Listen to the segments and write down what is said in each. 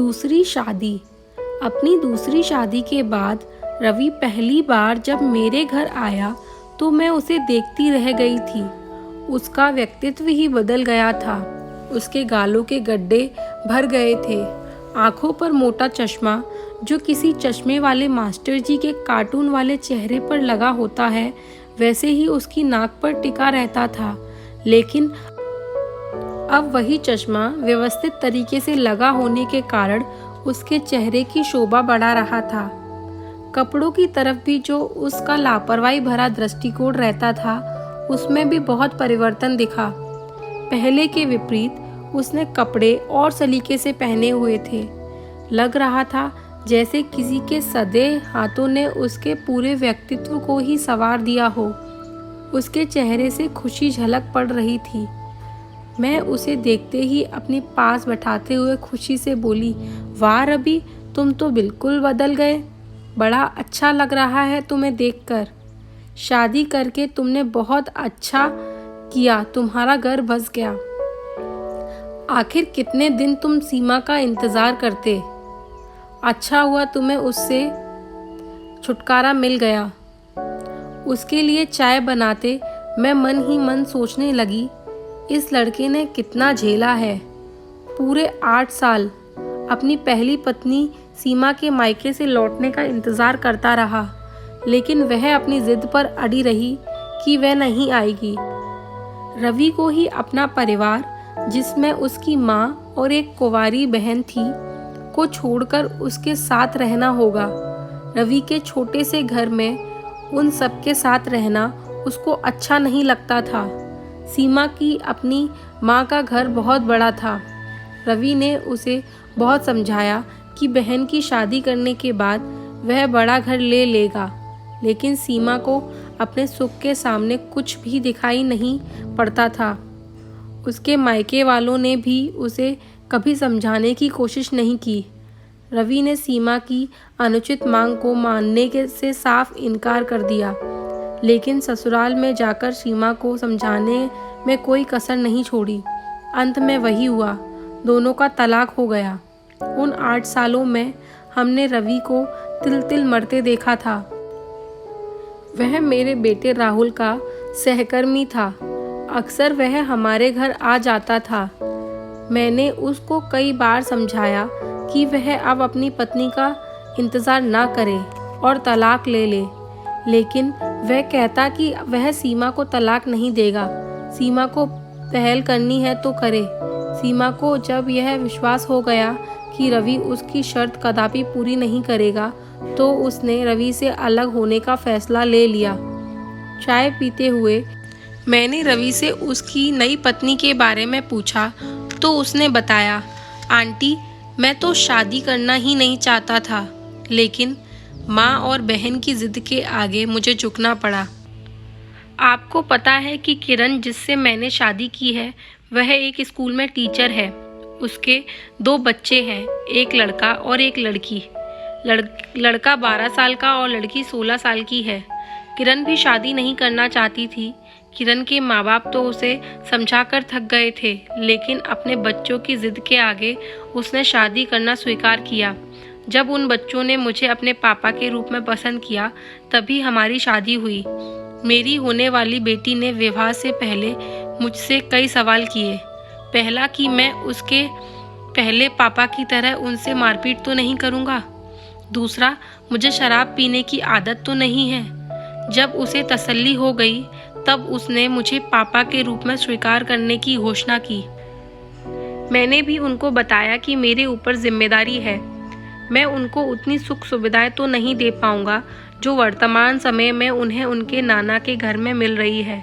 दूसरी शादी। अपनी दूसरी शादी के बाद रवि पहली बार जब मेरे घर आया तो मैं उसे देखती रह गई थी। उसका व्यक्तित्व ही बदल गया था। उसके गालों के गड्ढे भर गए थे, आंखों पर मोटा चश्मा जो किसी चश्मे वाले मास्टर जी के कार्टून वाले चेहरे पर लगा होता है, वैसे ही उसकी नाक पर टिका रहता था। लेकिन अब वही चश्मा व्यवस्थित तरीके से लगा होने के कारण उसके चेहरे की शोभा बढ़ा रहा था। कपड़ों की तरफ भी जो उसका लापरवाही भरा दृष्टिकोण रहता था, उसमें भी बहुत परिवर्तन दिखा। पहले के विपरीत उसने कपड़े और सलीके से पहने हुए थे। लग रहा था जैसे किसी के सदे हाथों ने उसके पूरे व्यक्तित्व को ही संवार दिया हो। उसके चेहरे से खुशी झलक पड़ रही थी। मैं उसे देखते ही अपने पास बैठाते हुए खुशी से बोली, वाह रवि, तुम तो बिल्कुल बदल गए। बड़ा अच्छा लग रहा है तुम्हें देखकर। शादी करके तुमने बहुत अच्छा किया, तुम्हारा घर बस गया। आखिर कितने दिन तुम सीमा का इंतजार करते। अच्छा हुआ तुम्हें उससे छुटकारा मिल गया। उसके लिए चाय बनाते मैं मन ही मन सोचने लगी, इस लड़के ने कितना झेला है। पूरे 8 साल अपनी पहली पत्नी सीमा के मायके से लौटने का इंतज़ार करता रहा, लेकिन वह अपनी जिद पर अड़ी रही कि वह नहीं आएगी। रवि को ही अपना परिवार, जिसमें उसकी माँ और एक कुंवारी बहन थी, को छोड़कर उसके साथ रहना होगा। रवि के छोटे से घर में उन सबके साथ रहना उसको अच्छा नहीं लगता था। सीमा की अपनी माँ का घर बहुत बड़ा था। रवि ने उसे बहुत समझाया कि बहन की शादी करने के बाद वह बड़ा घर ले लेगा, लेकिन सीमा को अपने सुख के सामने कुछ भी दिखाई नहीं पड़ता था। उसके मायके वालों ने भी उसे कभी समझाने की कोशिश नहीं की। रवि ने सीमा की अनुचित मांग को मानने से साफ इनकार कर दिया, लेकिन ससुराल में जाकर सीमा को समझाने में कोई कसर नहीं छोड़ी। अंत में वही हुआ, दोनों का तलाक हो गया। उन 8 सालों में हमने रवि को तिल तिल मरते देखा था। वह मेरे बेटे राहुल का सहकर्मी था। अक्सर वह हमारे घर आ जाता था। मैंने उसको कई बार समझाया कि वह अब अपनी पत्नी का इंतज़ार ना करे और तलाक ले ले, लेकिन वह कहता कि वह सीमा को तलाक नहीं देगा। सीमा को पहल करनी है तो करे। सीमा को जब यह विश्वास हो गया कि रवि उसकी शर्त कदापि पूरी नहीं करेगा, तो उसने रवि से अलग होने का फैसला ले लिया। चाय पीते हुए मैंने रवि से उसकी नई पत्नी के बारे में पूछा तो उसने बताया, आंटी, मैं तो शादी करना ही नहीं चाहता था, लेकिन माँ और बहन की जिद के आगे मुझे झुकना पड़ा। आपको पता है कि किरण, जिससे मैंने शादी की है, वह एक स्कूल में टीचर है। उसके 2 बच्चे हैं, एक लड़का और एक लड़की। लड़का 12 साल का और लड़की 16 साल की है। किरण भी शादी नहीं करना चाहती थी। किरण के माँ बाप तो उसे समझाकर थक गए थे, लेकिन अपने बच्चों की जिद के आगे उसने शादी करना स्वीकार किया। जब उन बच्चों ने मुझे अपने पापा के रूप में पसंद किया, तभी हमारी शादी हुई। मेरी होने वाली बेटी ने विवाह से पहले मुझसे कई सवाल किए। पहला कि मैं उसके पहले पापा की तरह उनसे मारपीट तो नहीं करूँगा। दूसरा, मुझे शराब पीने की आदत तो नहीं है। जब उसे तसल्ली हो गई, तब उसने मुझे पापा के रूप में स्वीकार करने की घोषणा की। मैंने भी उनको बताया कि मेरे ऊपर जिम्मेदारी है। मैं उनको उतनी सुख सुविधाएं तो नहीं दे पाऊंगा जो वर्तमान समय में उन्हें उनके नाना के घर में मिल रही है।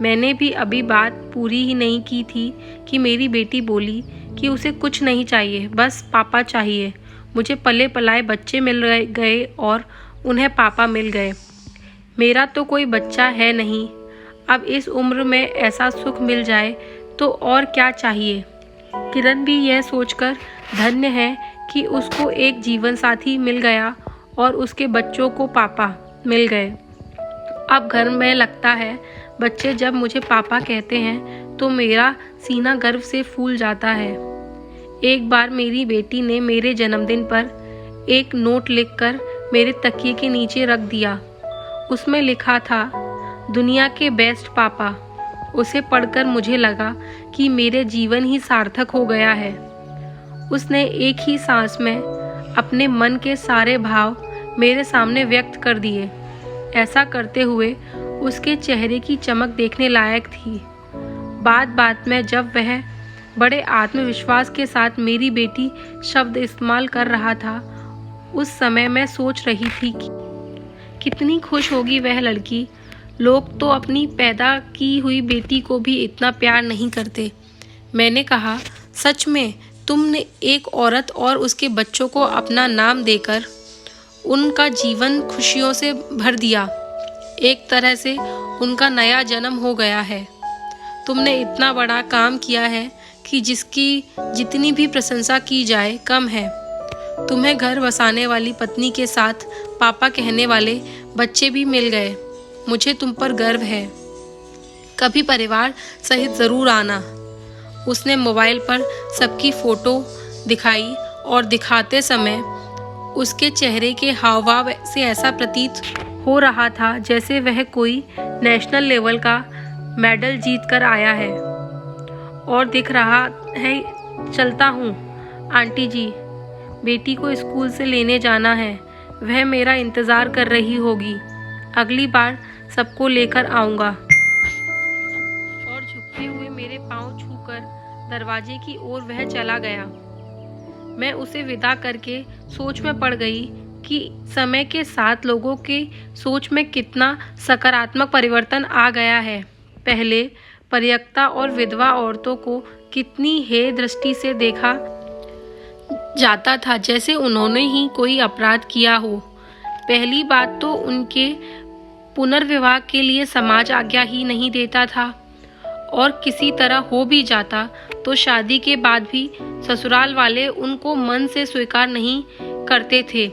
मैंने भी अभी बात पूरी ही नहीं की थी कि मेरी बेटी बोली कि उसे कुछ नहीं चाहिए, बस पापा चाहिए। मुझे पले पलाए बच्चे मिल गए और उन्हें पापा मिल गए। मेरा तो कोई बच्चा है नहीं। अब इस उम्र में ऐसा सुख मिल जाए तो और क्या चाहिए। किरण भी यह सोचकर धन्य है कि उसको एक जीवन साथी मिल गया और उसके बच्चों को पापा मिल गए। अब घर में लगता है, बच्चे जब मुझे पापा कहते हैं तो मेरा सीना गर्व से फूल जाता है। एक बार मेरी बेटी ने मेरे जन्मदिन पर एक नोट लिखकर मेरे तकिए के नीचे रख दिया। उसमें लिखा था, दुनिया के बेस्ट पापा। उसे पढ़कर मुझे लगा कि मेरे जीवन ही सार्थक हो गया है। उसने एक ही सांस में अपने मन के सारे भाव मेरे सामने व्यक्त कर दिए। ऐसा करते हुए उसके चेहरे की चमक देखने लायक थी। बात बात में जब वह बड़े आत्मविश्वास के साथ मेरी बेटी शब्द इस्तेमाल कर रहा था, उस समय मैं सोच रही थी कि कितनी खुश होगी वह लड़की। लोग तो अपनी पैदा की हुई बेटी को भी इतना प्यार नहीं करते। मैंने कहा, सच में तुमने एक औरत और उसके बच्चों को अपना नाम देकर उनका जीवन खुशियों से भर दिया। एक तरह से उनका नया जन्म हो गया है। तुमने इतना बड़ा काम किया है कि जिसकी जितनी भी प्रशंसा की जाए कम है। तुम्हें घर बसाने वाली पत्नी के साथ पापा कहने वाले बच्चे भी मिल गए। मुझे तुम पर गर्व है। कभी परिवार सहित ज़रूर आना। उसने मोबाइल पर सबकी फ़ोटो दिखाई और दिखाते समय उसके चेहरे के हाव भाव से ऐसा प्रतीत हो रहा था जैसे वह कोई नेशनल लेवल का मेडल जीत कर आया है। और दिख रहा है, चलता हूँ आंटी जी, बेटी को स्कूल से लेने जाना है। वह मेरा इंतज़ार कर रही होगी। अगली बार सबको लेकर आऊँगा। और झुकते हुए मेरे पाँव छूकर दरवाजे की ओर वह चला गया। मैं उसे विदा करके सोच में पड़ गई कि समय के साथ लोगों के सोच में कितना सकारात्मक परिवर्तन आ गया है। पहले परित्यक्ता और विधवा औरतों को कितनी हे दृष्टि से देखा जाता था, जैसे उन्होंने ही कोई अपराध किया हो। पहली बात तो उनके पुनर्विवाह के लिए समाज आज्ञा ही नहीं देता था, और किसी तरह हो भी जाता तो शादी के बाद भी ससुराल वाले उनको मन से स्वीकार नहीं करते थे।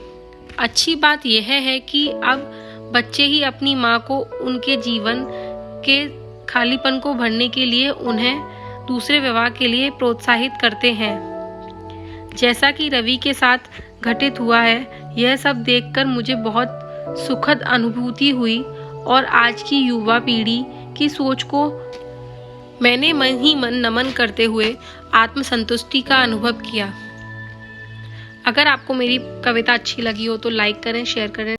अच्छी बात यह है कि अब बच्चे ही अपनी माँ को उनके जीवन के खालीपन को भरने के लिए उन्हें दूसरे विवाह के लिए प्रोत्साहित करते हैं, जैसा कि रवि के साथ घटित हुआ है। यह सब देखकर मुझे बहुत सुखद अनुभूति हुई और आज की युवा पीढ़ी की सोच को मैंने मन ही मन नमन करते हुए आत्मसंतुष्टि का अनुभव किया। अगर आपको मेरी कविता अच्छी लगी हो तो लाइक करें, शेयर करें।